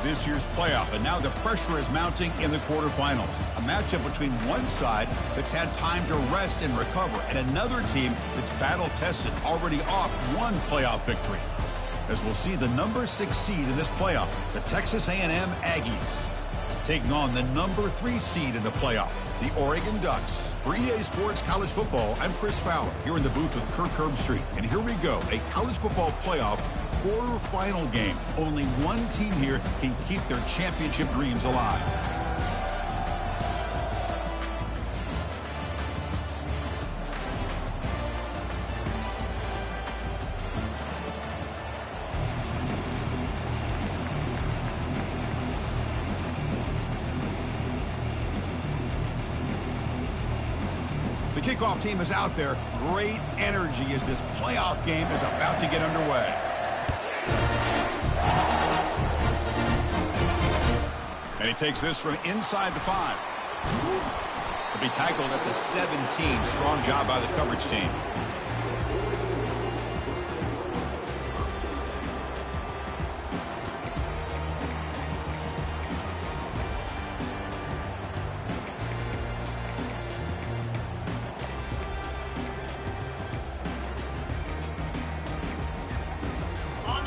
of this year's playoff, and now the pressure is mounting in the quarterfinals. A matchup between one side that's had time to rest and recover, and another team that's battle-tested, already off one playoff victory. As we'll see the number 6 seed in this playoff, the Texas A&M Aggies, taking on the number 3 seed in the playoff, the Oregon Ducks. For EA Sports College Football, I'm Chris Fowler, here in the booth with Kirk Herbstreit. And here we go, a college football playoff quarterfinal game. Only one team here can keep their championship dreams alive. The kickoff team is out there. Great energy as this playoff game is about to get underway. And he takes this from inside the 5. He'll be tackled at the 17. Strong job by the coverage team.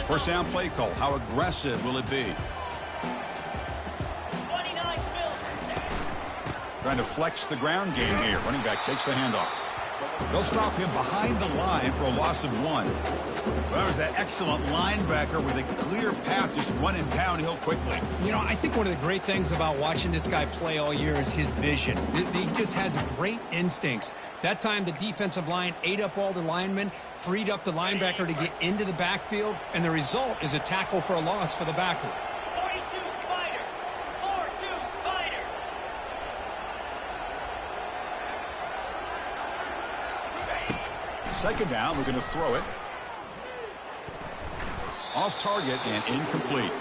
First down play call. How aggressive will it be? Trying to flex the ground game here. Running back takes the handoff. They'll stop him behind the line for a loss of 1. Well, that was that excellent linebacker with a clear path, just running downhill quickly. You know, I think one of the great things about watching this guy play all year is his vision. He just has great instincts. That time, the defensive line ate up all the linemen, freed up the linebacker to get into the backfield, and the result is a tackle for a loss for the backer. 42 Spider. 4-2 Spider. Second down, we're going to throw it. Off target and incomplete.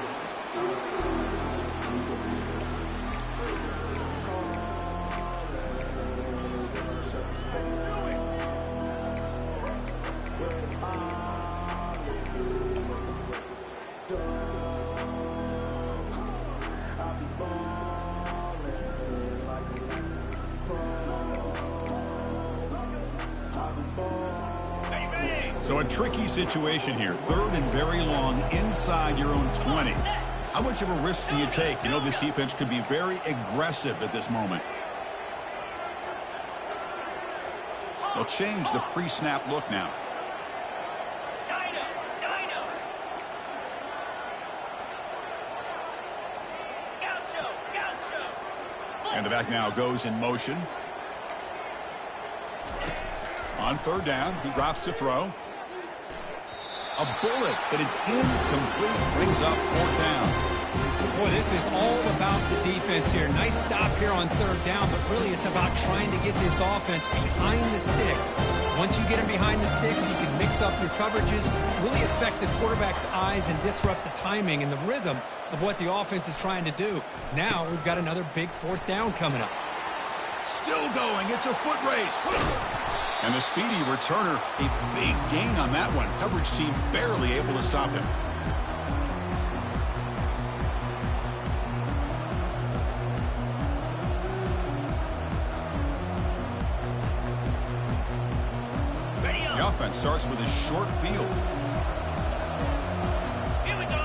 So a tricky situation here. 3rd and very long inside your own 20. How much of a risk do you take? You know this defense could be very aggressive at this moment. They'll change the pre-snap look now. And the back now goes in motion. On 3rd down, he drops to throw. A bullet, but it's incomplete. Brings up 4th down. Boy, this is all about the defense here. Nice stop here on 3rd down, but really it's about trying to get this offense behind the sticks. Once you get him behind the sticks, you can mix up your coverages, really affect the quarterback's eyes and disrupt the timing and the rhythm of what the offense is trying to do. Now we've got another big 4th down coming up. Still going. It's a foot race. And the speedy returner, a big gain on that one. Coverage team barely able to stop him. The offense starts with a short field. Here we go.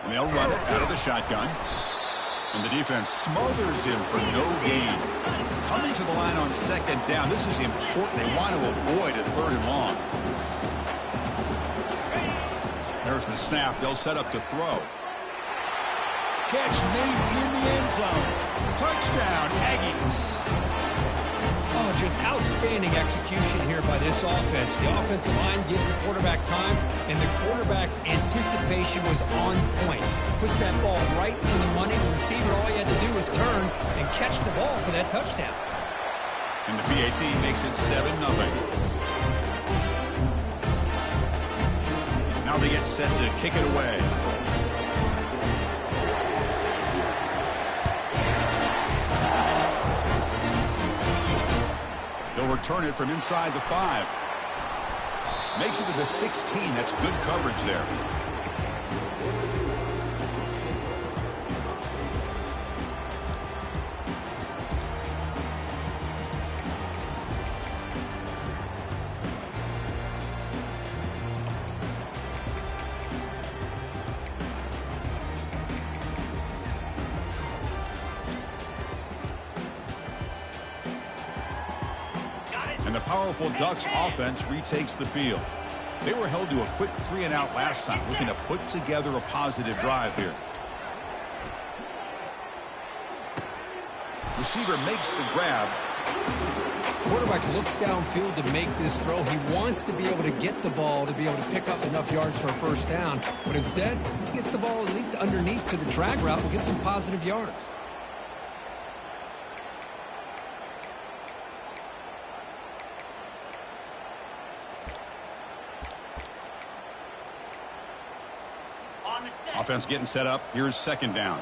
And they'll run it out of the shotgun. And the defense smothers him for no gain. Coming to the line on 2nd down. This is important. They want to avoid a 3rd and long. There's the snap. They'll set up to throw. Catch made in the end zone. Touchdown, Aggies. Oh, just outstanding execution here by this offense. The offensive line gives the quarterback time, and the quarterback's anticipation was on point. Puts that ball right in the money. The receiver, all he had to do was turn and catch the ball for that touchdown. And the PAT makes it 7-0. Now they get set to kick it away. They'll return it from inside the 5. Makes it to the 16. That's good coverage there. And the powerful Ducks offense retakes the field. They were held to a quick 3-and-out last time, looking to put together a positive drive here. Receiver makes the grab. Quarterback looks downfield to make this throw. He wants to be able to get the ball to be able to pick up enough yards for a first down. But instead, he gets the ball at least underneath to the drag route and gets some positive yards. Offense getting set up. Here's second down.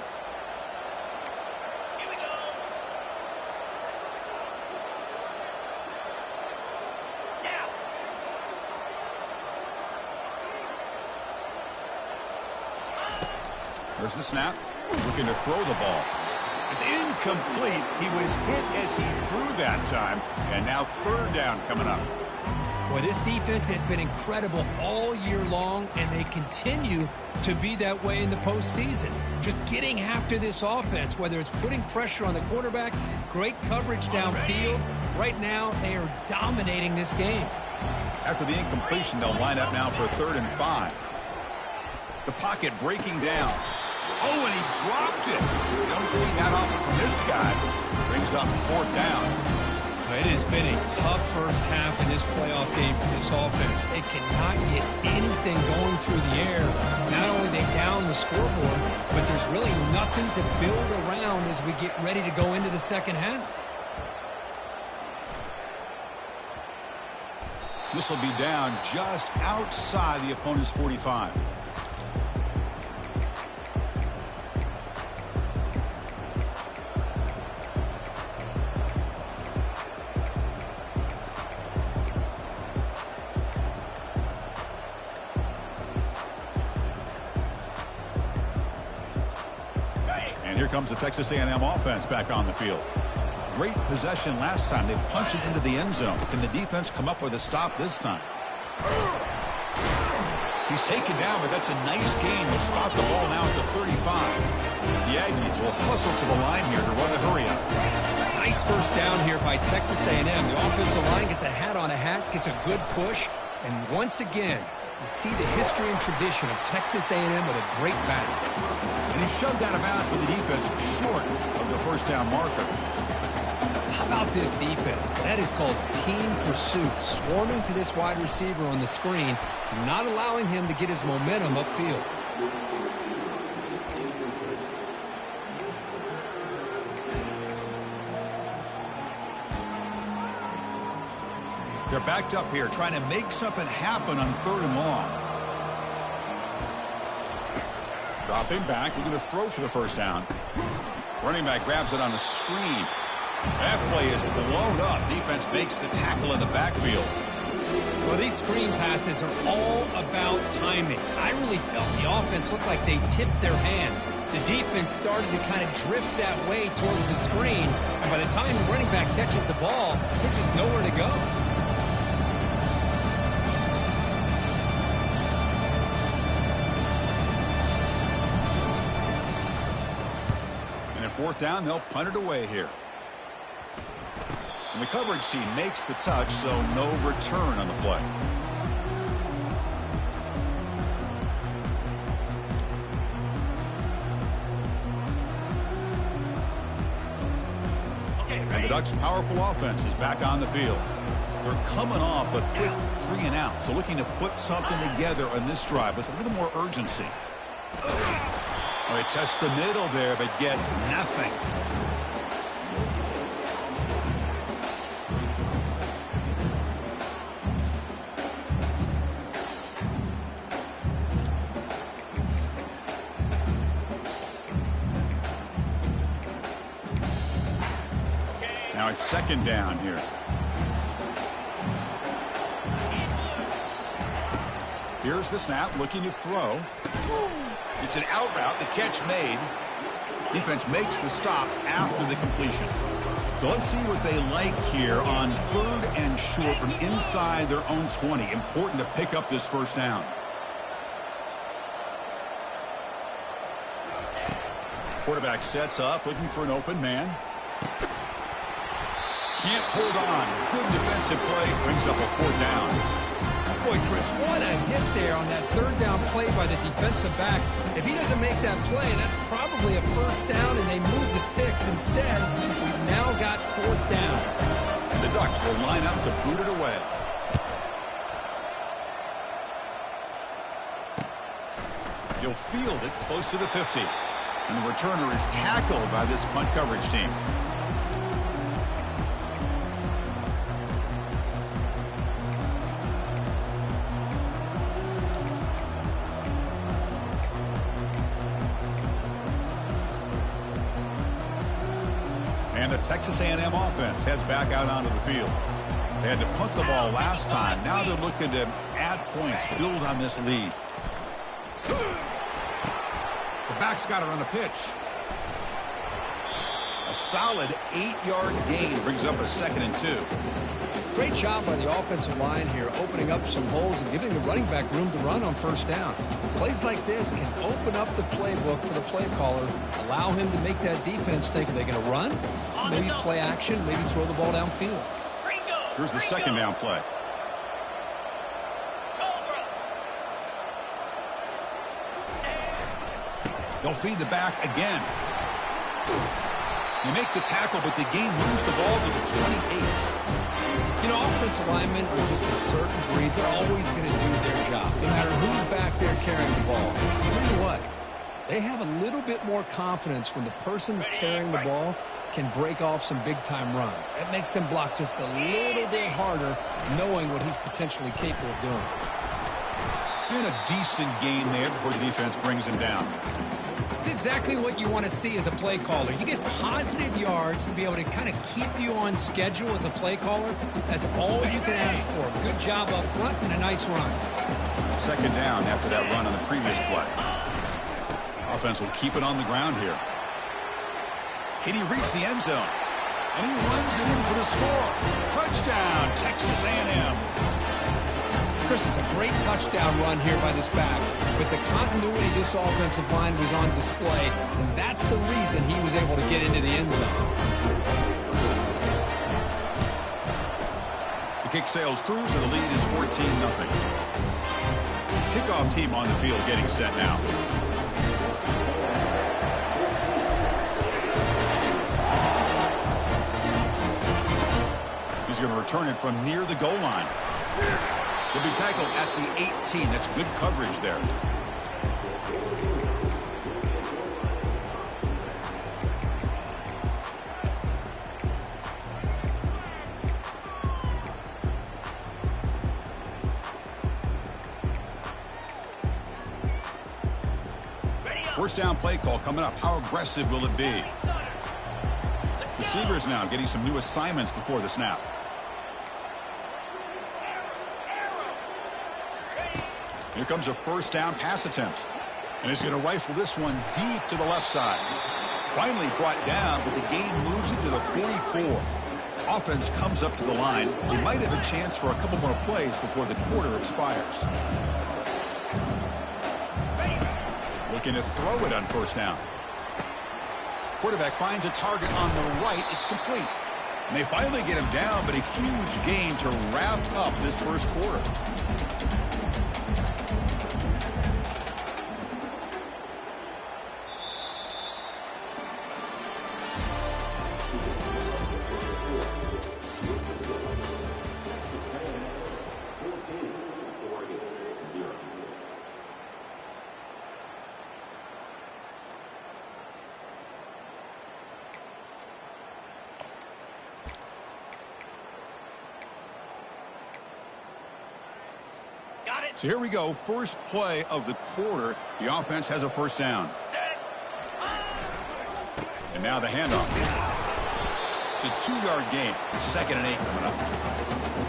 Here we go. Now. There's the snap. Looking to throw the ball. It's incomplete. He was hit as he threw that time. And now third down coming up. Boy, this defense has been incredible all year long, and they continue to be that way in the postseason. Just getting after this offense, whether it's putting pressure on the quarterback, great coverage downfield. Right now, they are dominating this game. After the incompletion, they'll line up now for 3rd and 5. The pocket breaking down. Oh, and he dropped it. You don't see that often from this guy. Brings up 4th down. It has been a tough first half in this playoff game for this offense. They cannot get anything going through the air. Not only they down the scoreboard, but there's really nothing to build around as we get ready to go into the second half. This will be down just outside the opponent's 45. Here comes the Texas A&M offense back on the field. Great possession last time. They punched it into the end zone. Can the defense come up with a stop this time? He's taken down, but that's a nice gain. They'll spot the ball now at the 35. The Aggies will hustle to the line here to run a hurry-up. Nice first down here by Texas A&M. The offensive line gets a hat on a hat, gets a good push, and once again, you see the history and tradition of Texas A&M with a great back. And he's shoved out of bounds with the defense short of the first down marker. How about this defense? That is called team pursuit. Swarming to this wide receiver on the screen, not allowing him to get his momentum upfield. They're backed up here, trying to make something happen on 3rd and long. Dropping back, looking to throw for the first down. Running back grabs it on the screen. That play is blown up. Defense makes the tackle in the backfield. Well, these screen passes are all about timing. I really felt the offense looked like they tipped their hand. The defense started to kind of drift that way towards the screen, and by the time the running back catches the ball, there's just nowhere to go. And at 4th down, they'll punt it away here. And the coverage team makes the touch, so no return on the play. And the Ducks' powerful offense is back on the field. They're coming off a quick 3-and-out, so looking to put something together on this drive with a little more urgency. Well, they test the middle there, but get nothing. Now it's second down here. Here's the snap, looking to throw. It's an out route, the catch made. Defense makes the stop after the completion. So let's see what they like here on 3rd and short from inside their own 20. Important to pick up this first down. Quarterback sets up, looking for an open man. Can't hold on. Good defensive play, brings up a 4th down. Boy, Chris, what a hit there on that 3rd down play by the defensive back. If he doesn't make that play, that's probably a 1st down, and they move the sticks. Instead, we've now got 4th down. And the Ducks will line up to boot it away. He'll field it close to the 50. And the returner is tackled by this punt coverage team. And the Texas A&M offense heads back out onto the field. They had to punt the ball last time. Now they're looking to add points, build on this lead. The back's got it on the pitch. A solid 8-yard gain brings up a 2nd and 2. Great job by the offensive line here, opening up some holes and giving the running back room to run on 1st down. Plays like this can open up the playbook for the play caller, allow him to make that defense think, are they going to run? Maybe play action, maybe throw the ball downfield. Here's the 2nd down play. They'll feed the back again. They make the tackle, but the game moves the ball to the 28. You know, offensive linemen are just a certain breed. They're always going to do their job, no matter who's back there carrying the ball. I'll tell you what, they have a little bit more confidence when the person that's carrying the ball can break off some big-time runs. That makes them block just a little bit harder, knowing what he's potentially capable of doing. And a decent gain there before the defense brings him down. It's exactly what you want to see as a play caller. You get positive yards to be able to kind of keep you on schedule as a play caller. That's all you can ask for. Good job up front and a nice run. 2nd down after that run on the previous play. Offense will keep it on the ground here. Can he reach the end zone? And he runs it in for the score. Touchdown, Texas A&M. Chris, it's a great touchdown run here by this back. But the continuity this offensive line was on display, and that's the reason he was able to get into the end zone. The kick sails through, so the lead is 14-0. Kickoff team on the field getting set now. He's going to return it from near the goal line. He'll be tackled at the 18. That's good coverage there. First down play call coming up. How aggressive will it be? Receivers now getting some new assignments before the snap. Here comes a 1st down pass attempt. And he's going to rifle this one deep to the left side. Finally brought down, but the game moves it to the 44. Offense comes up to the line. They might have a chance for a couple more plays before the quarter expires. Looking to throw it on 1st down. Quarterback finds a target on the right. It's complete. And they finally get him down, but a huge gain to wrap up this first quarter. So here we go. First play of the quarter. The offense has a 1st down. And now the handoff. It's a 2-yard gain. 2nd and 8 coming up.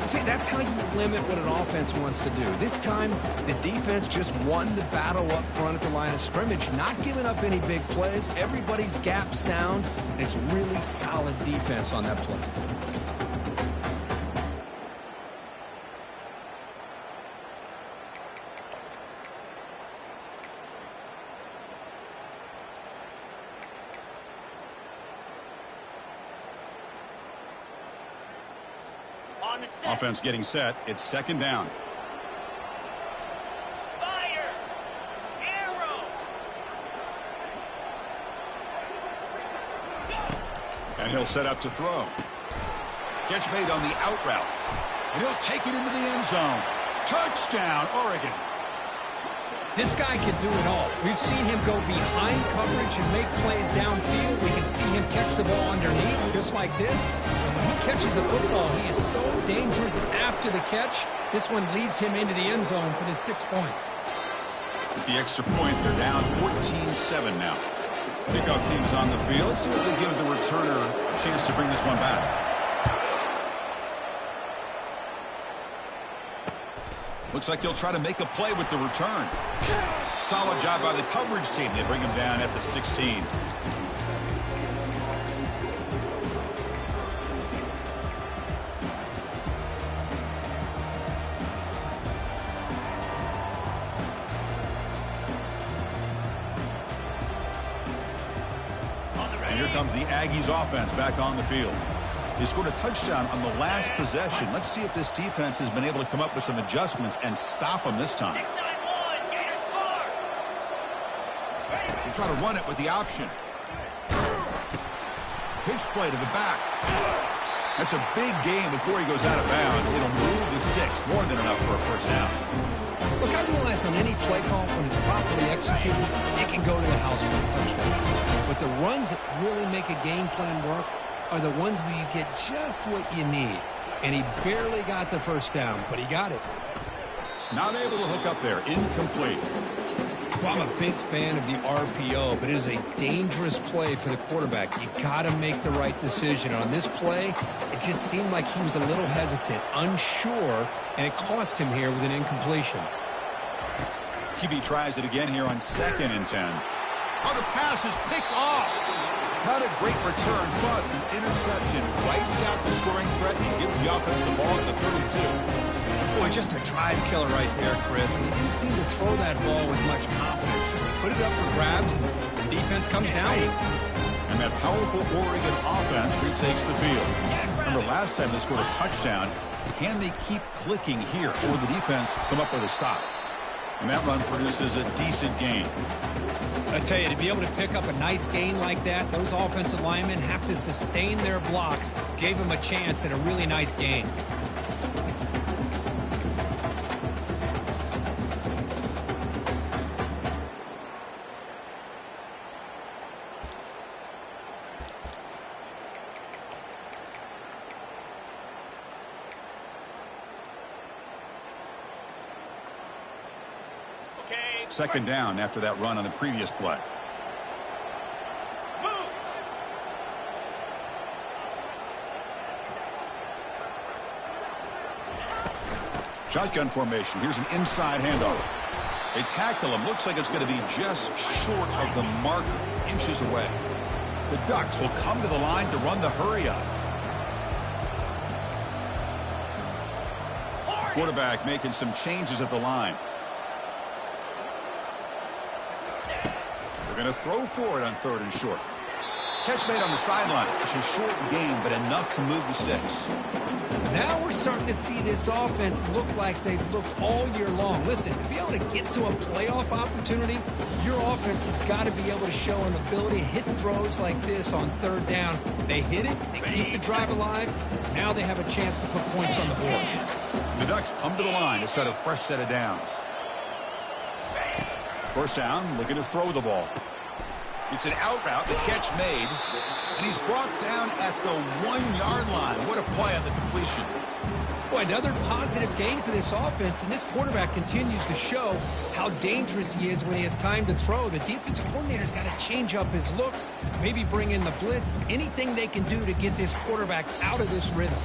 See, that's how you limit what an offense wants to do. This time, the defense just won the battle up front at the line of scrimmage, not giving up any big plays. Everybody's gap sound, and it's really solid defense on that play. Offense getting set. It's 2nd down. Spire. Arrow. And he'll set up to throw. Catch made on the out route. And he'll take it into the end zone. Touchdown, Oregon. This guy can do it all. We've seen him go behind coverage and make plays downfield. We can see him catch the ball underneath, just like this. And when he catches a football, he is so dangerous after the catch. This one leads him into the end zone for the 6 points. With the extra point, they're down 14-7 now. Kickoff team's on the field. Let's see if they give the returner a chance to bring this one back. Looks like he'll try to make a play with the return. Solid job by the coverage team. They bring him down at the 16. And here comes the Aggies offense back on the field. They scored a touchdown on the last possession. Let's see if this defense has been able to come up with some adjustments and stop them this time. 6-9-1. Gators score. They try to run it with the option. Pitch play to the back. That's a big game before he goes out of bounds. It'll move the sticks. More than enough for a first down. Look, I realize on any play call, when it's properly executed, it can go to the house for a touchdown. But the runs that really make a game plan work are the ones where you get just what you need. And he barely got the first down, but he got it. Not able to hook up there. Incomplete. Well, I'm a big fan of the RPO, but it is a dangerous play for the quarterback. You got to make the right decision. On this play, it just seemed like he was a little hesitant, unsure, and it cost him here with an incompletion. QB tries it again here on 2nd and 10. Oh, the pass is picked off. Not a great return, but the interception wipes out the scoring threat and gives the offense the ball at the 32. Boy, just a drive killer right there, Chris. He didn't seem to throw that ball with much confidence. Just put it up for grabs, and the defense comes down with it. And that powerful Oregon offense retakes the field. Remember last time they scored a touchdown. Can they keep clicking here, or will the defense come up with a stop? And that run produces a decent gain. I tell you, to be able to pick up a nice gain like that, those offensive linemen have to sustain their blocks. Gave them a chance at a really nice gain. Okay. 2nd down after that run on the previous play. Moves. Shotgun formation. Here's an inside handoff. They tackle him. Looks like it's going to be just short of the marker, inches away. The Ducks will come to the line to run the hurry up. Quarterback making some changes at the line. They're going to throw for it on 3rd and short. Catch made on the sidelines. It's a short gain, but enough to move the sticks. Now we're starting to see this offense look like they've looked all year long. Listen, to be able to get to a playoff opportunity, your offense has got to be able to show an ability to hit throws like this on 3rd down. They hit it, they keep the drive alive. Now they have a chance to put points on the board. The Ducks come to the line to set a fresh set of downs. First down, looking to throw the ball. It's an out route, the catch made, and he's brought down at the 1-yard line. What a play on the completion. Boy, another positive gain for this offense, and this quarterback continues to show how dangerous he is when he has time to throw. The defensive coordinator's got to change up his looks, maybe bring in the blitz, anything they can do to get this quarterback out of this rhythm.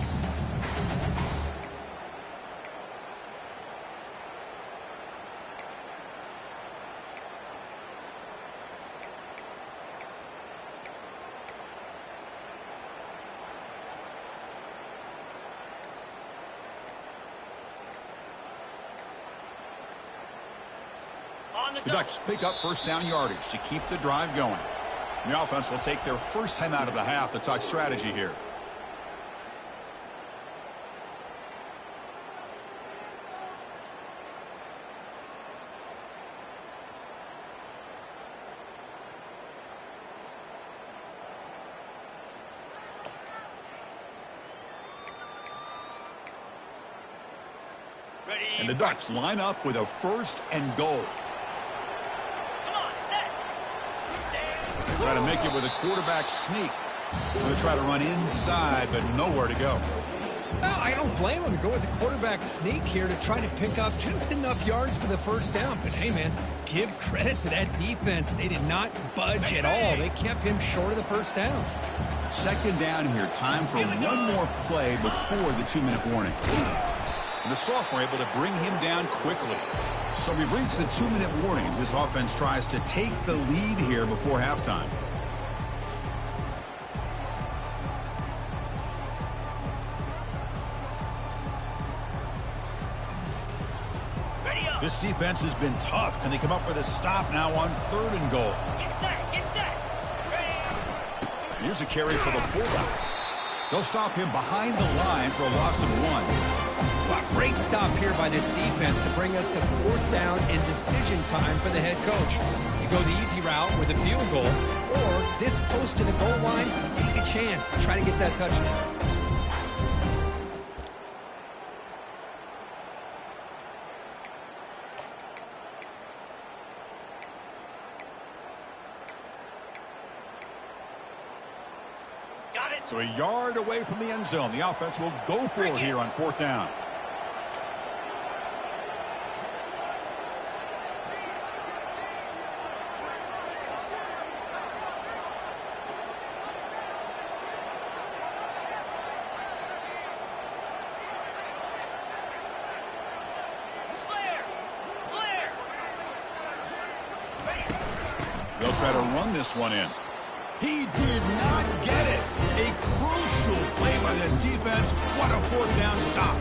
The Ducks pick up first down yardage to keep the drive going. The offense will take their first time out of the half to talk strategy here. And the Ducks line up with a first and goal. Try to make it with a quarterback sneak. Going to try to run inside, but nowhere to go. No, I don't blame him to go with the quarterback sneak here to try to pick up just enough yards for the first down. But, hey, man, give credit to that defense. They did not budge at all. They kept him short of the first down. Second down here. Time for one more play before the 2-minute warning. And the sophomore able to bring him down quickly. So we've reached the 2-minute warning as this offense tries to take the lead here before halftime. This defense has been tough. Can they come up with a stop now on 3rd and goal? Get set, get set. Ready. Here's a carry for the fullback. They'll stop him behind the line for a loss of 1. Wow, great stop here by this defense to bring us to 4th down and decision time for the head coach. You go the easy route with a field goal, or this close to the goal line, take a chance. Try to get that touchdown. Got it. So a yard away from the end zone. The offense will go for it here on 4th down. They'll try to run this one in. He did not get it. A crucial play by this defense. What a 4th down stop.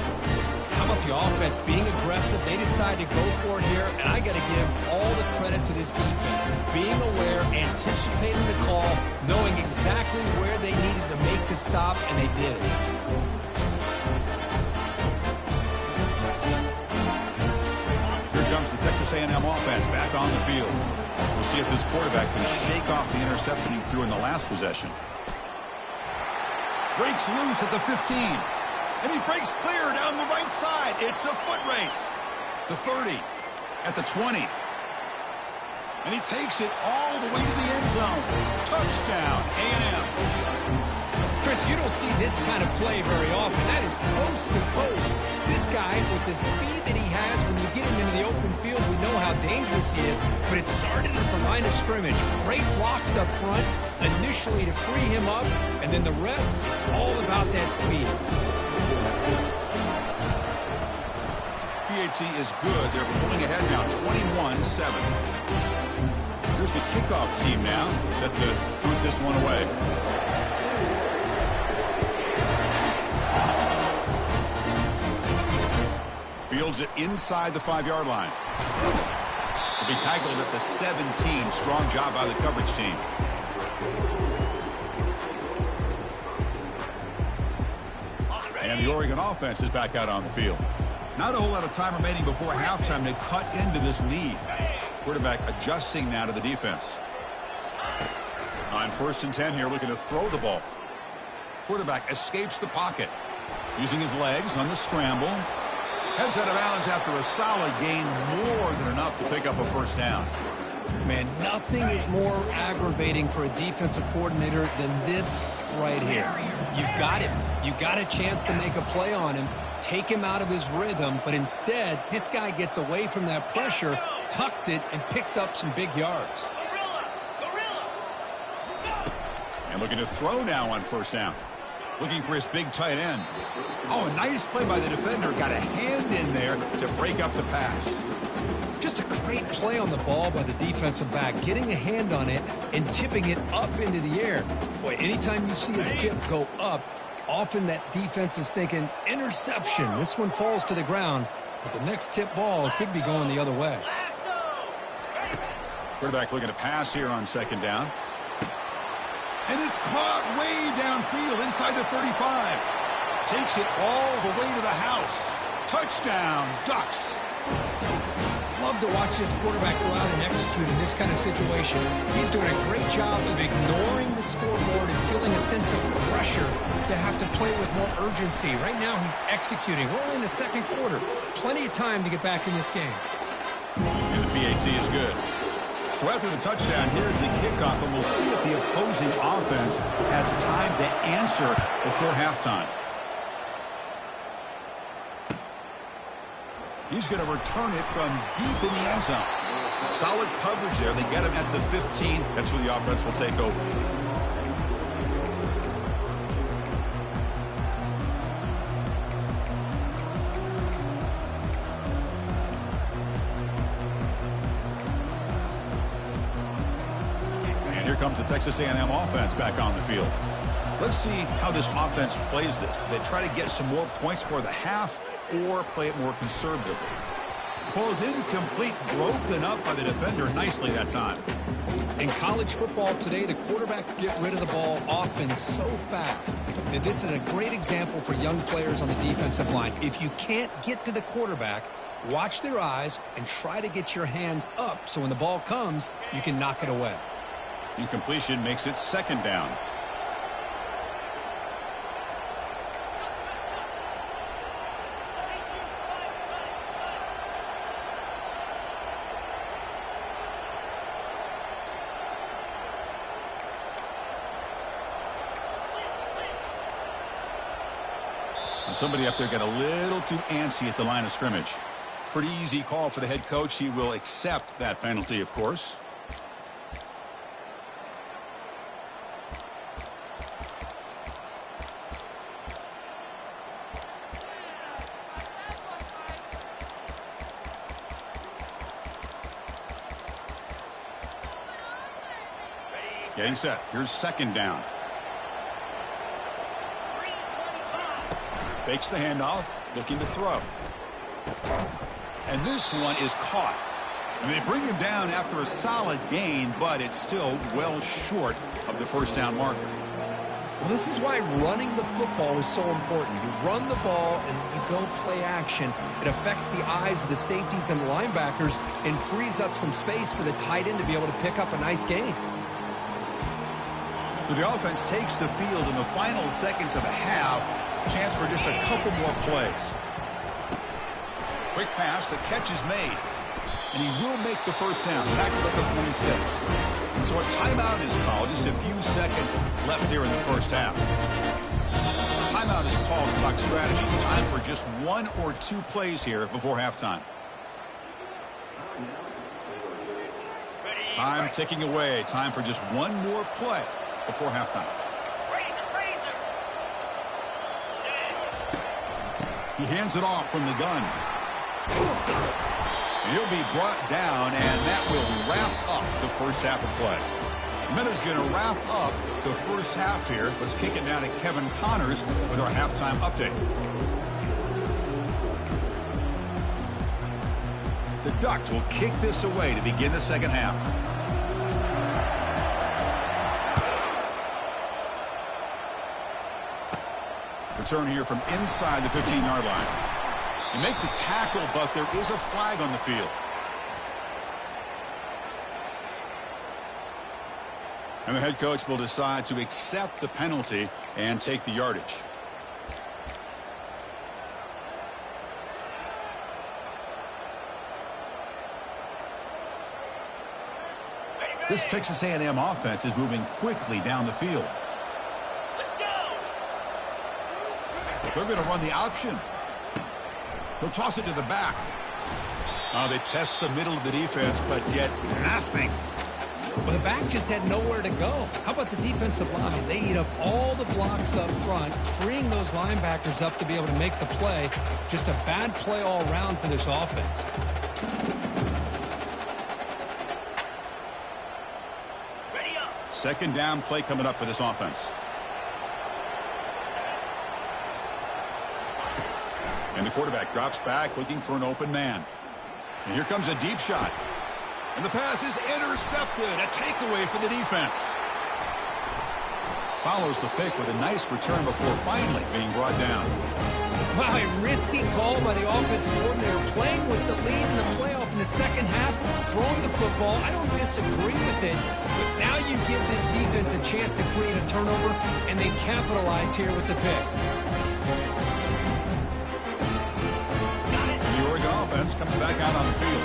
How about the offense being aggressive? They decided to go for it here, and I got to give all the credit to this defense. Being aware, anticipating the call, knowing exactly where they needed to make the stop, and they did it. Here comes the Texas A&M offense back on the field. We'll see if this quarterback can shake off the interception he threw in the last possession. Breaks loose at the 15. And he breaks clear down the right side. It's a foot race. The 30. At the 20. And he takes it all the way to the end zone. Touchdown, A&M. Chris, you don't see this kind of play very often. That is coast to coast. This guy, with the speed that he has, when you get him into the open field, we know how dangerous he is. But it started at the line of scrimmage. Great blocks up front, initially to free him up, and then the rest is all about that speed. PHC is good. They're pulling ahead now, 21-7. Here's the kickoff team now, set to boot this one away. Fields it inside the 5-yard line. He'll be tackled at the 17. Strong job by the coverage team. And the Oregon offense is back out on the field. Not a whole lot of time remaining before halftime to cut into this lead. Quarterback adjusting now to the defense. On 1st and 10 here, looking to throw the ball. Quarterback escapes the pocket. Using his legs on the scramble. Heads out of bounds after a solid gain, more than enough to pick up a 1st down. Man, nothing is more aggravating for a defensive coordinator than this right here. You've got him. You've got a chance to make a play on him. take him out of his rhythm, but instead, this guy gets away from that pressure, tucks it, and picks up some big yards. And looking to throw now on first down. Looking for his big tight end. Oh, a nice play by the defender. Got a hand in there to break up the pass. Just a great play on the ball by the defensive back, getting a hand on it and tipping it up into the air. Boy, anytime you see a tip go up, often that defense is thinking interception. This one falls to the ground, but the next tip ball could be going the other way. Quarterback looking to pass here on second down. And it's caught way downfield inside the 35. Takes it all the way to the house. Touchdown, Ducks. Love to watch this quarterback go out and execute in this kind of situation. He's doing a great job of ignoring the scoreboard and feeling a sense of pressure to have to play with more urgency. Right now, he's executing. We're only in the second quarter. Plenty of time to get back in this game. And the PAT is good. So after the touchdown, here's the kickoff, and we'll see if the opposing offense has time to answer before halftime. He's going to return it from deep in the end zone. Solid coverage there. They get him at the 15. That's where the offense will take over. And here comes the Texas A&M offense back on the field. Let's see how this offense plays this. They try to get some more points for the half or play it more conservatively. Falls incomplete, broken up by the defender nicely that time. In college football today, the quarterbacks get rid of the ball often so fast. And this is a great example for young players on the defensive line. If you can't get to the quarterback, watch their eyes and try to get your hands up so when the ball comes, you can knock it away. Incompletion makes it second down. Somebody up there got a little too antsy at the line of scrimmage. Pretty easy call for the head coach. He will accept that penalty, of course. Getting set. Here's second down. Fakes the handoff, looking to throw. And this one is caught. And they bring him down after a solid gain, but it's still well short of the first down marker. Well, this is why running the football is so important. You run the ball and then you go play action. It affects the eyes of the safeties and linebackers and frees up some space for the tight end to be able to pick up a nice gain. So the offense takes the field in the final seconds of the half. Chance for just a couple more plays. Quick pass, the catch is made. And he will make the first down. Tackled at the 26. So a timeout is called. Just a few seconds left here in the first half. Timeout is called to talk strategy. Time for just one or two plays here before halftime. Time ticking away. Time for just one more play before halftime. He hands it off from the gun. He'll be brought down, and that will wrap up the first half of play. Minutes going to wrap up the first half here. Let's kick it down to Kevin Connors with our halftime update. The Ducks will kick this away to begin the second half. Return here from inside the 15-yard line. You make the tackle, but there is a flag on the field. And the head coach will decide to accept the penalty and take the yardage. This Texas A&M offense is moving quickly down the field. They're going to run the option. He'll toss it to the back. They test the middle of the defense, but get nothing. Well, the back just had nowhere to go. How about the defensive line? They eat up all the blocks up front, freeing those linebackers up to be able to make the play. Just a bad play all around for this offense. Ready up. Second down play coming up for this offense. And the quarterback drops back looking for an open man. And here comes a deep shot. And the pass is intercepted. A takeaway for the defense. Follows the pick with a nice return before finally being brought down. Wow, a risky call by the offensive coordinator, playing with the lead in the playoff in the second half, throwing the football. I don't disagree with it, but now you give this defense a chance to create a turnover, and they capitalize here with the pick. And the Oregon offense comes back out on the field.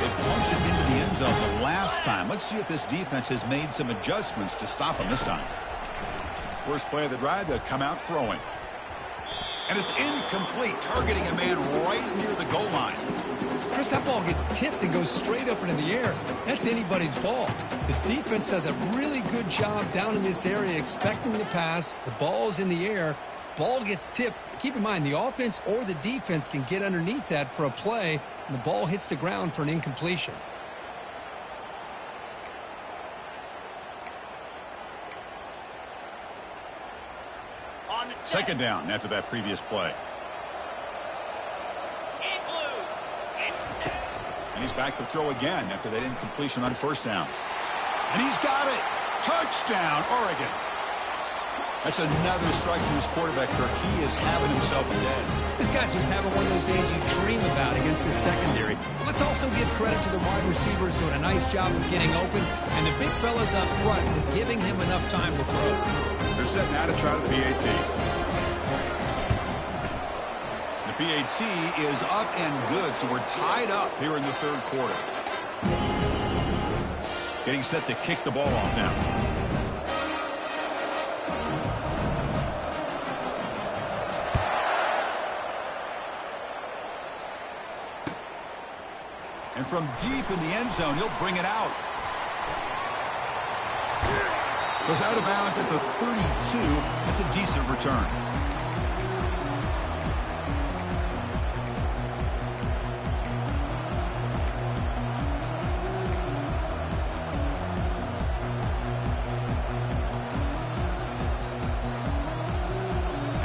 They punched it into the end zone the last time. Let's see if this defense has made some adjustments to stop them this time. First play of the drive, they'll come out throwing. And it's incomplete, targeting a man right near the goal line. Chris, that ball gets tipped and goes straight up into the air. That's anybody's ball. The defense does a really good job down in this area expecting the pass. The ball's in the air. Ball gets tipped. Keep in mind, the offense or the defense can get underneath that for a play, and the ball hits the ground for an incompletion. On the set. Second down after that previous play. In blue. And he's back to throw again after that incompletion on first down. And he's got it. Touchdown, Oregon. That's another strike from his quarterback, Kirk. He is having himself a day. This guy's just having one of those days you dream about against the secondary. Let's also give credit to the wide receivers doing a nice job of getting open, and the big fellas up front for giving him enough time to throw. They're setting out to try the PAT. The PAT is up and good, so we're tied up here in the third quarter. Getting set to kick the ball off now. And from deep in the end zone, he'll bring it out. Goes out of bounds at the 32. That's a decent return.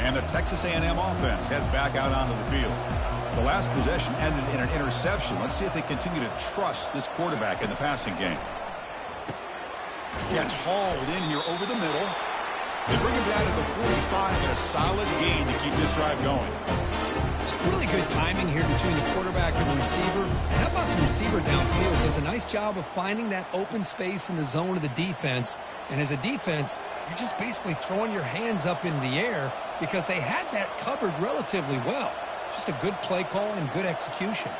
And the Texas A&M offense heads back out onto the field. The last possession ended in an interception. Let's see if they continue to trust this quarterback in the passing game. Gets hauled in here over the middle. They bring him down to the 45 and a solid gain to keep this drive going. It's really good timing here between the quarterback and the receiver. And how about the receiver downfield? Does a nice job of finding that open space in the zone of the defense. And as a defense, you're just basically throwing your hands up in the air because they had that covered relatively well. Just a good play call and good execution.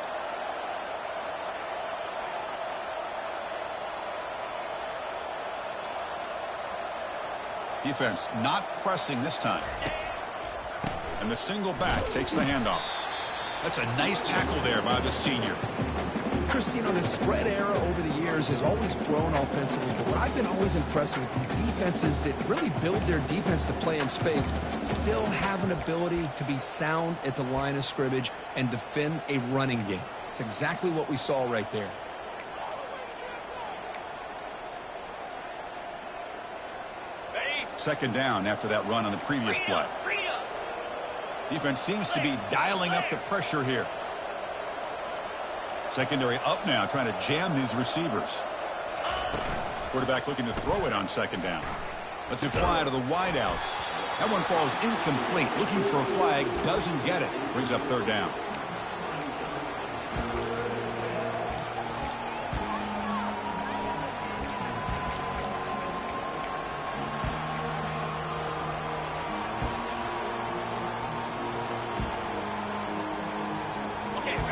Defense not pressing this time. And the single back takes the handoff. That's a nice tackle there by the senior. Chris, you know, the spread era over the years has always grown offensively, but what I've been always impressed with defenses that really build their defense to play in space still have an ability to be sound at the line of scrimmage and defend a running game. It's exactly what we saw right there. Ready. Second down after that run on the previous play. Freedom. Defense seems to be dialing up the pressure here. Secondary up now, trying to jam these receivers. Quarterback looking to throw it on second down. Lets it fly to the wideout. That one falls incomplete. Looking for a flag, doesn't get it. Brings up third down.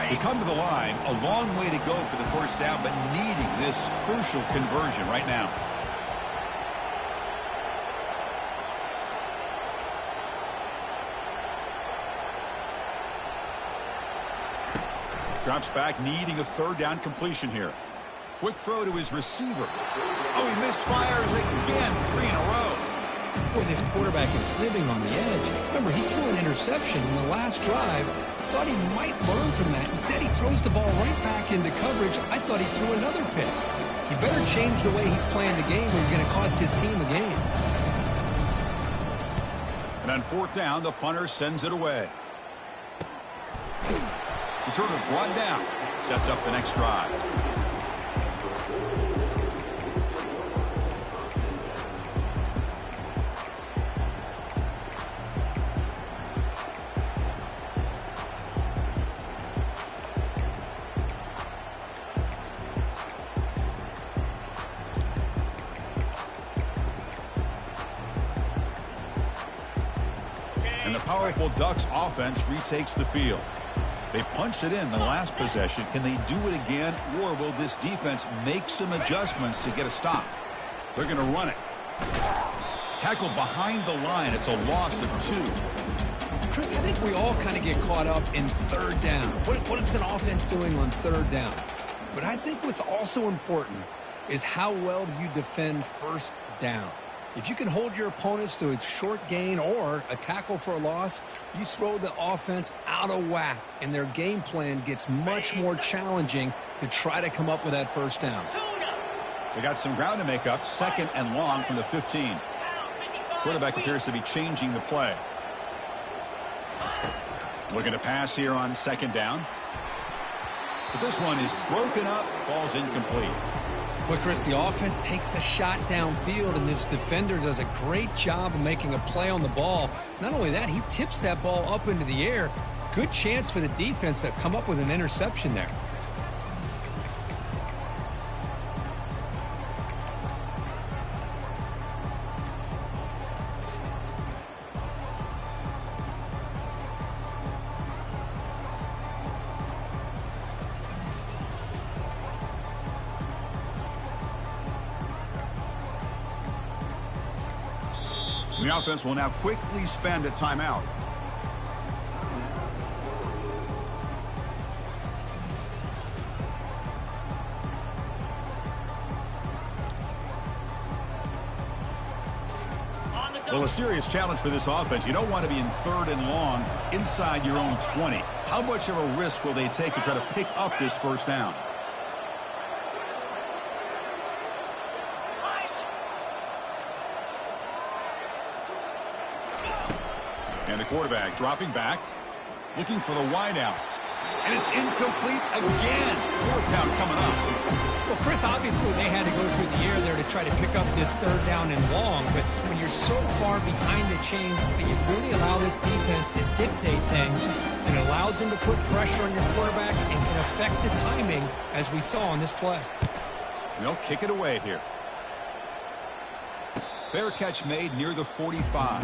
They come to the line, a long way to go for the first down, but needing this crucial conversion right now. Drops back, needing a third down completion here. Quick throw to his receiver. Oh, he misfires again. 3 in a row. Boy, this quarterback is living on the edge. Remember, he threw an interception in the last drive. Thought he might learn from that. Instead, he throws the ball right back into coverage. I thought he threw another pick. He better change the way he's playing the game or he's going to cost his team a game. And on 4th down, the punter sends it away. Returner brought down. Sets up the next drive. And the powerful Ducks offense retakes the field. They punched it in the last possession. Can they do it again, or will this defense make some adjustments to get a stop? They're going to run it. Tackled behind the line. It's a loss of 2. Chris, I think we all kind of get caught up in 3rd down. What is an offense doing on 3rd down? But I think what's also important is how well do you defend 1st down. If you can hold your opponents to a short gain or a tackle for a loss, you throw the offense out of whack, and their game plan gets much more challenging to try to come up with that 1st down. They got some ground to make up. 2nd and long from the 15. Quarterback appears to be changing the play. Looking to pass here on 2nd down. But this one is broken up, falls incomplete. Well, Chris, the offense takes a shot downfield, and this defender does a great job of making a play on the ball. Not only that, he tips that ball up into the air. Good chance for the defense to come up with an interception there. The offense will now quickly spend a timeout. Well, a serious challenge for this offense. You don't want to be in 3rd and long inside your own 20. How much of a risk will they take to try to pick up this 1st down? And the quarterback dropping back, looking for the wideout. And it's incomplete again. 4th down coming up. Well, Chris, obviously they had to go through the air there to try to pick up this 3rd down and long. But when you're so far behind the chains, you really allow this defense to dictate things. And it allows them to put pressure on your quarterback and can affect the timing, as we saw on this play. And they'll kick it away here. Fair catch made near the 45.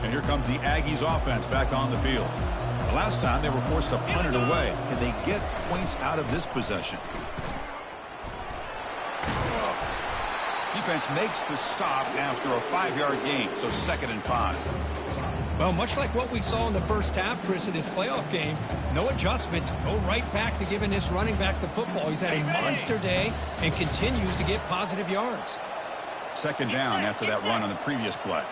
And here comes the Aggies offense back on the field. The last time they were forced to punt it away. Can they get points out of this possession? Defense makes the stop after a 5-yard gain, so 2nd and 5. Well, much like what we saw in the first half, Chris, of this playoff game, no adjustments, go right back to giving this running back to football. He's had a monster day and continues to get positive yards. 2nd down after that run on the previous play.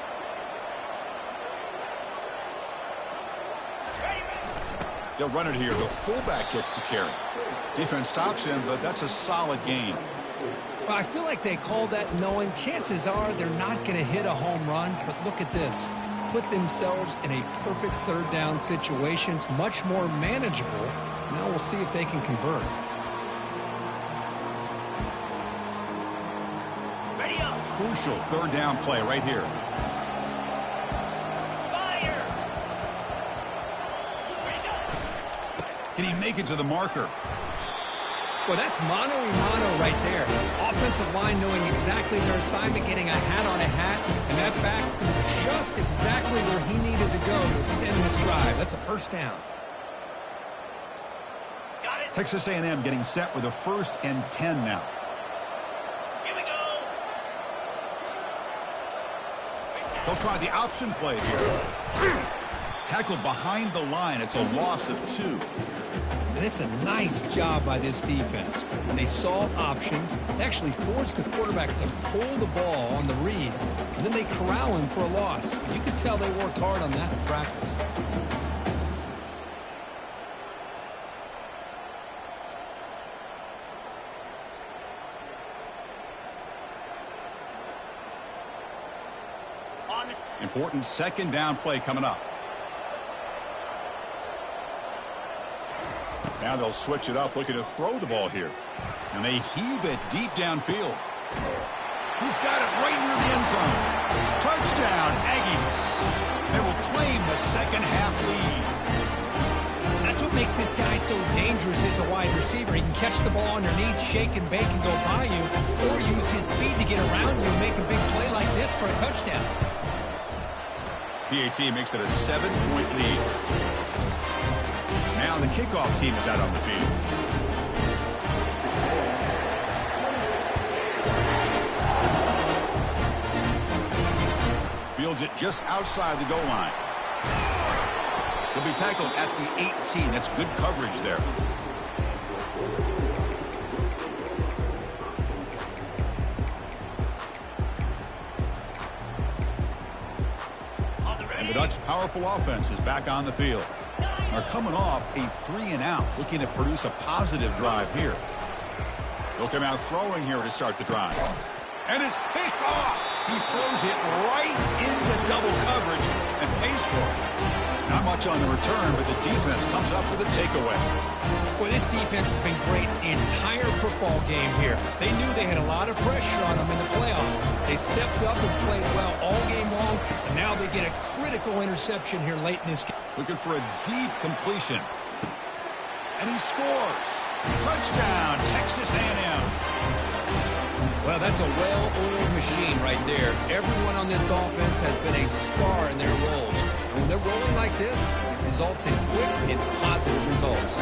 They'll run it here. The fullback gets the carry. Defense stops him, but that's a solid gain. Well, I feel like they called that knowing chances are they're not going to hit a home run, but look at this. Put themselves in a perfect 3rd down situations, much more manageable. Now we'll see if they can convert. Ready up. Crucial 3rd down play right here. Fire. Ready up. Can he make it to the marker? Well, that's mano-a-mano right there. Offensive line knowing exactly their assignment, getting a hat on a hat, and that back to just exactly where he needed to go to extend this drive. That's a first down. Got it. Texas A&M getting set with a 1st and 10 now. Here we go. They'll try the option play here. Tackled behind the line. It's a loss of 2. And it's a nice job by this defense. They saw option. They actually forced the quarterback to pull the ball on the read, and then they corral him for a loss. You could tell they worked hard on that in practice. Important 2nd down play coming up. Now they'll switch it up, looking to throw the ball here. And they heave it deep downfield. He's got it right near the end zone. Touchdown, Aggies. They will claim the 2nd half lead. That's what makes this guy so dangerous as a wide receiver. He can catch the ball underneath, shake and bake and go by you, or use his speed to get around you and make a big play like this for a touchdown. PAT makes it a 7-point lead. Now the kickoff team is out on the field. Fields it just outside the goal line. He'll be tackled at the 18. That's good coverage there. And the Ducks' powerful offense is back on the field. They're coming off a 3-and-out, looking to produce a positive drive here. They'll come out throwing here to start the drive. And it's picked off. He throws it right into double coverage and pays for it. Not much on the return, but the defense comes up with a takeaway. Boy, this defense has been great the entire football game here. They knew they had a lot of pressure on them in the playoffs. They stepped up and played well all game long, and now they get a critical interception here late in this game. Looking for a deep completion. And he scores. Touchdown, Texas A&M. Well, that's a well-oiled machine right there. Everyone on this offense has been a star in their roles. And when they're rolling like this, it results in quick and positive results.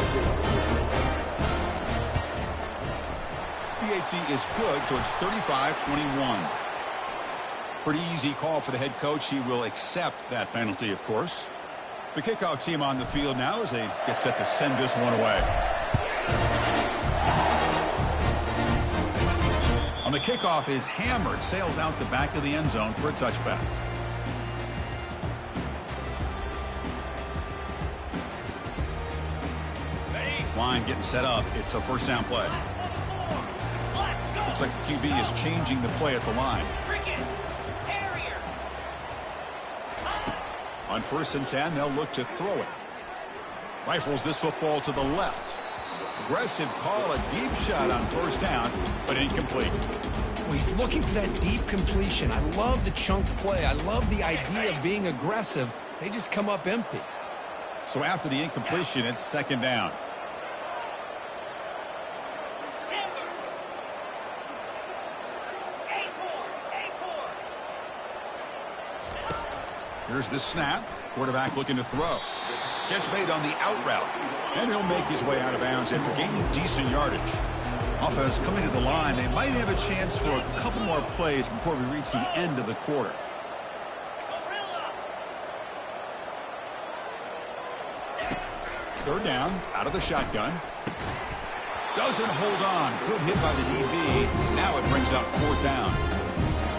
PAT is good, so it's 35-21. Pretty easy call for the head coach. He will accept that penalty, of course. The kickoff team on the field now as they get set to send this one away. On the kickoff is hammered, sails out the back of the end zone for a touchback. This line getting set up. It's a 1st down play. Looks like the QB is changing the play at the line. On 1st and 10, they'll look to throw it. Rifles this football to the left. Aggressive call, a deep shot on 1st down, but incomplete. Well, he's looking for that deep completion. I love the chunk play. I love the idea of being aggressive. They just come up empty. So after the incompletion, it's 2nd down. Here's the snap. Quarterback looking to throw. Catch made on the out route. And he'll make his way out of bounds after gaining decent yardage. Offense coming to the line. They might have a chance for a couple more plays before we reach the end of the quarter. Third down, out of the shotgun. Doesn't hold on. Good hit by the DB. Now it brings up 4th down.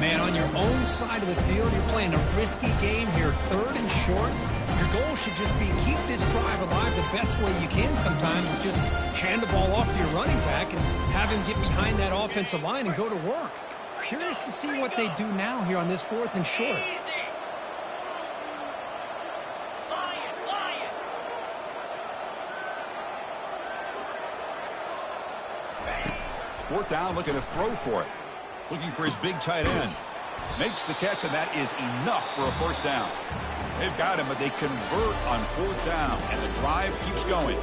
Man, on your own side of the field, you're playing a risky game here, 3rd and short. Your goal should just be keep this drive alive the best way you can sometimes is just hand the ball off to your running back and have him get behind that offensive line and go to work. Curious to see what they do now here on this 4th and short. Fourth down, looking to throw for it. Looking for his big tight end. Makes the catch, and that is enough for a 1st down. They've got him, but they convert on 4th down, and the drive keeps going.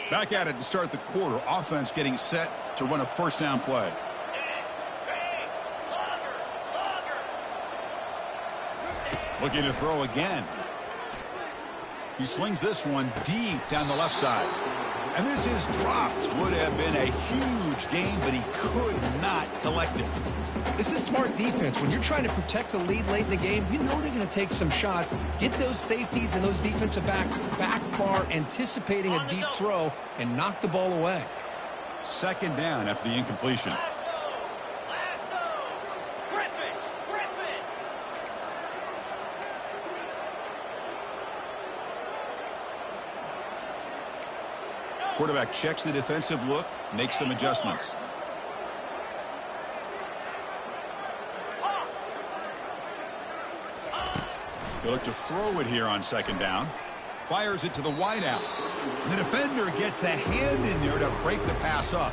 Back at it to start the quarter. Offense getting set to run a first down play. Looking to throw again. He slings this one deep down the left side. And this is dropped. Would have been a huge gain, but he could not collect it. This is smart defense. When you're trying to protect the lead late in the game, you know they're going to take some shots, get those safeties and those defensive backs back far, anticipating a deep throw, and knock the ball away. Second down after the incompletion. Quarterback checks the defensive look, makes some adjustments. He'll look to throw it here on second down. Fires it to the wideout. The defender gets a hand in there to break the pass up.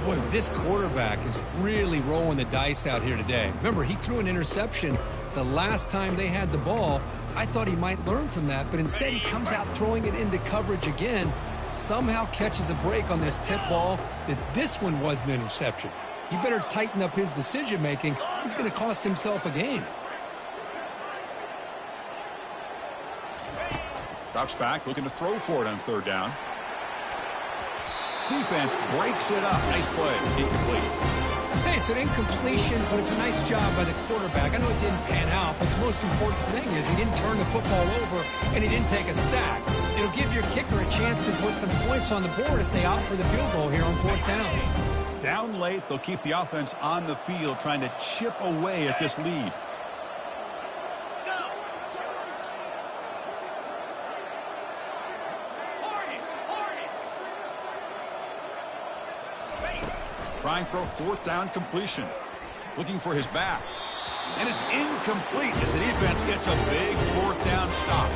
Boy, this quarterback is really rolling the dice out here today. Remember, he threw an interception the last time they had the ball. I thought he might learn from that, but instead he comes out throwing it into coverage again. Somehow catches a break on this tip ball that this one was an interception. He better tighten up his decision-making. He's going to cost himself a game. Drops back, looking to throw for it on third down. Defense breaks it up. Nice play. Incomplete. Hey, it's an incompletion, but it's a nice job by the quarterback. I know it didn't pan out, but the most important thing is he didn't turn the football over and he didn't take a sack. It'll give your kicker a chance to put some points on the board if they opt for the field goal here on fourth down. Down late, they'll keep the offense on the field trying to chip away at this lead. Trying for a fourth down completion. Looking for his back. And it's incomplete as the defense gets a big fourth down stop.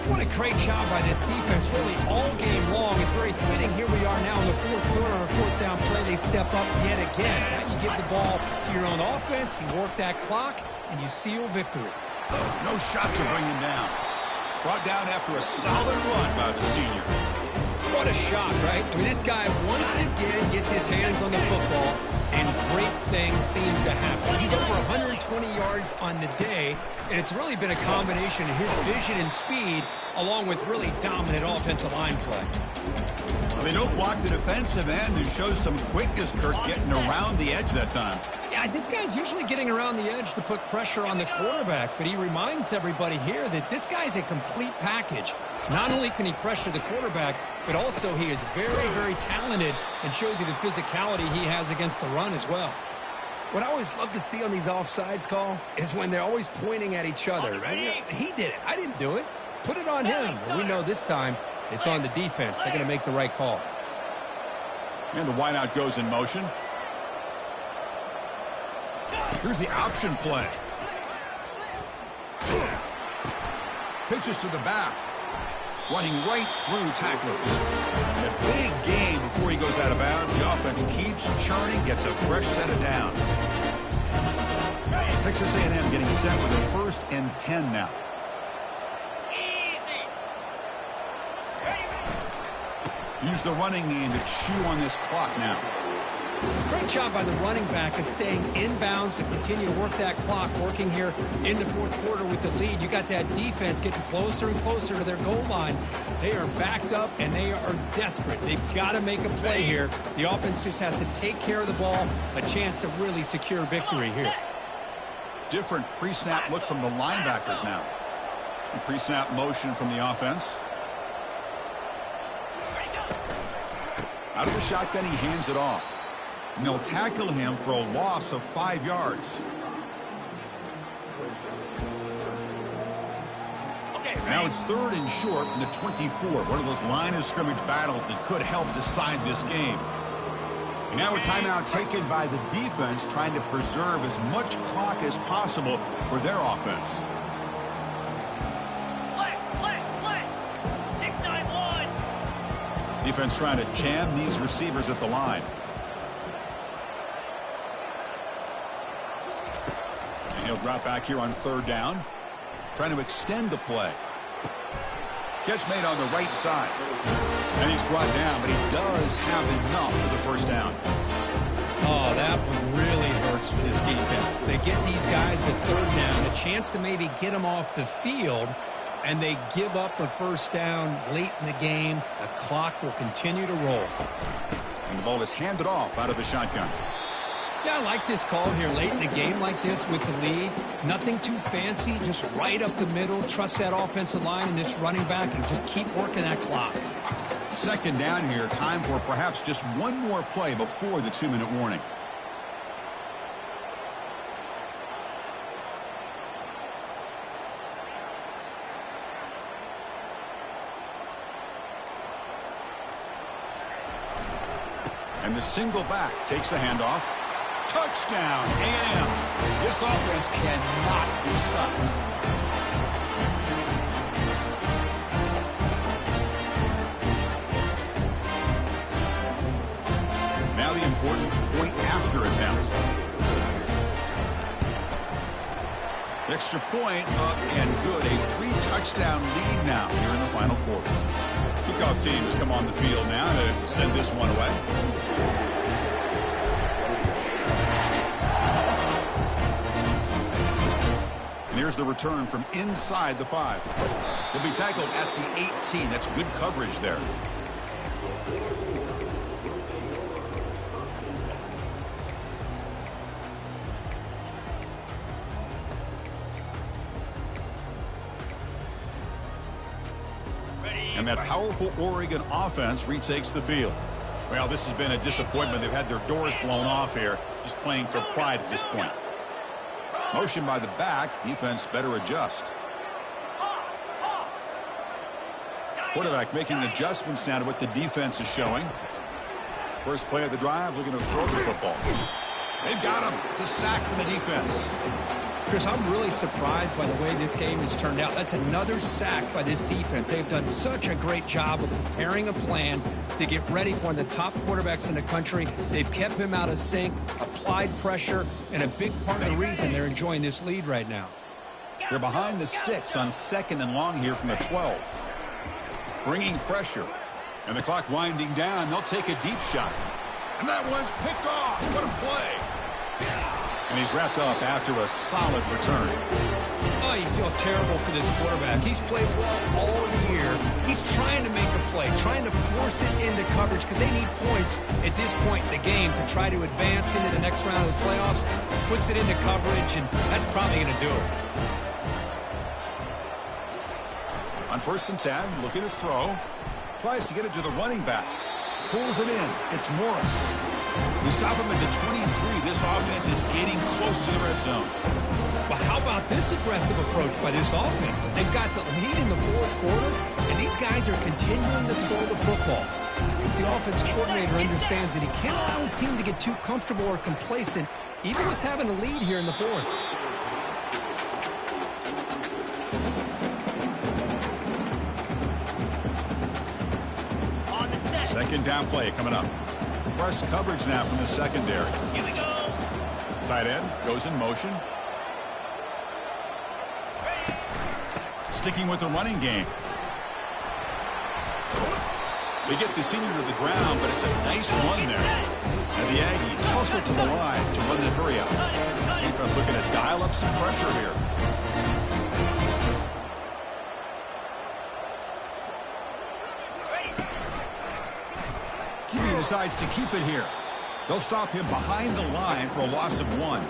What a great job by this defense, really all game long. It's very fitting. Here we are now in the fourth quarter on a fourth down play. They step up yet again. Now you give the ball to your own offense. You work that clock, and you seal victory. No shot to bring him down. Brought down after a solid run by the senior. What a shot, right? I mean, this guy once again gets his hands on the football, and great things seem to happen. He's over 120 yards on the day, and it's really been a combination of his vision and speed along with really dominant offensive line play. Well, they don't block the defensive end, who shows some quickness, Kirk, getting around the edge that time. Yeah, this guy's usually getting around the edge to put pressure on the quarterback, but he reminds everybody here that this guy's a complete package. Not only can he pressure the quarterback, but also he is very, very talented and shows you the physicality he has against the run as well. What I always love to see on these offsides call is when they're always pointing at each other. He did it. I didn't do it. Put it on him. But we know this time it's on the defense. They're going to make the right call. And the wideout goes in motion. Here's the option play. Pitches to the back. Running right through tacklers. And a big gain before he goes out of bounds. The offense keeps churning, gets a fresh set of downs. Texas A&M getting set with a 1st and 10 now. Use the running game to chew on this clock now. Great job by the running back of staying inbounds to continue to work that clock, working here in the fourth quarter with the lead. You got that defense getting closer and closer to their goal line. They are backed up, and they are desperate. They've got to make a play here. The offense just has to take care of the ball, a chance to really secure victory here. Different pre-snap look from the linebackers now. Pre-snap motion from the offense. Out of the shotgun, he hands it off. And they'll tackle him for a loss of 5 yards. Now it's 3rd and short in the 24. One of those line of scrimmage battles that could help decide this game. And now a timeout taken by the defense, trying to preserve as much clock as possible for their offense. Flex. 6-9-1. Defense trying to jam these receivers at the line. And he'll drop back here on 3rd down, trying to extend the play. Catch made on the right side. And he's brought down, but he does have enough for the first down. Oh, that one really hurts for this defense. They get these guys to third down, a chance to maybe get them off the field, and they give up a first down late in the game. The clock will continue to roll. And the ball is handed off out of the shotgun. Yeah, I like this call here late in the game like this with the lead. Nothing too fancy, just right up the middle. Trust that offensive line and this running back and just keep working that clock. Second down here, time for perhaps just one more play before the 2-minute warning. And the single back takes the handoff. Touchdown, A&M. This offense cannot be stopped. Now the important point after attempt. Extra point up and good. A 3-touchdown lead now here in the final quarter. Kickoff team has come on the field now to send this one away. And here's the return from inside the 5. He'll be tackled at the 18. That's good coverage there. And that powerful Oregon offense retakes the field. Well, this has been a disappointment. They've had their doors blown off here, just playing for pride at this point. Motion by the back. Defense better adjust. Quarterback making adjustments now to what the defense is showing. First play of the drive, looking to throw the football. They've got him. It's a sack from the defense. Chris, I'm really surprised by the way this game has turned out. That's another sack by this defense. They've done such a great job of preparing a plan to get ready for one of the top quarterbacks in the country. They've kept him out of sync, applied pressure, and a big part of the reason they're enjoying this lead right now. They're behind the sticks on 2nd and long here from the 12. Bringing pressure. And the clock winding down. They'll take a deep shot. And that one's picked off. What a play. And he's wrapped up after a solid return. Oh, you feel terrible for this quarterback. He's played well all year. He's trying to make a play, trying to force it into coverage because they need points at this point in the game to try to advance into the next round of the playoffs. Puts it into coverage, and that's probably going to do it. On 1st and 10, looking to throw. Tries to get it to the running back. Pulls it in. It's Morris. We stop him at the 23. This offense is getting close to the red zone. But how about this aggressive approach by this offense? They've got the lead in the 4th quarter, and these guys are continuing to throw the football. I think the offense coordinator understands that he can't allow his team to get too comfortable or complacent, even with having a lead here in the 4th. Second down play coming up. Press coverage now from the secondary. Here we go. Tight end goes in motion. Sticking with the running game. They get the senior to the ground, but it's a nice run there. And the Aggies hustle to the line to run the hurry up. Defense looking to dial up some pressure here. He decides to keep it here. They'll stop him behind the line for a loss of 1.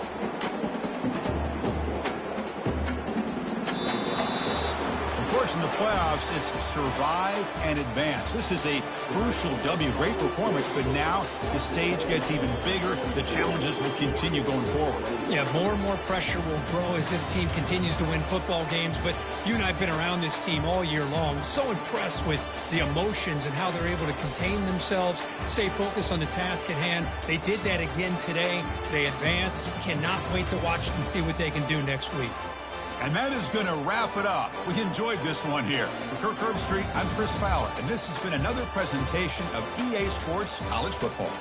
Of course, in the playoffs, it's survive and advance. This is a crucial W. Great performance, but now the stage gets even bigger. The challenges will continue going forward. Yeah, more and more pressure will grow as this team continues to win football games, but you and I have been around this team all year long. So impressed with the emotions and how they're able to contain themselves, stay focused on the task at hand. They did that again today. They advance. Cannot wait to watch and see what they can do next week. And that is going to wrap it up. We enjoyed this one here. For Kirk Herbstreit, I'm Chris Fowler, and this has been another presentation of EA Sports College Football.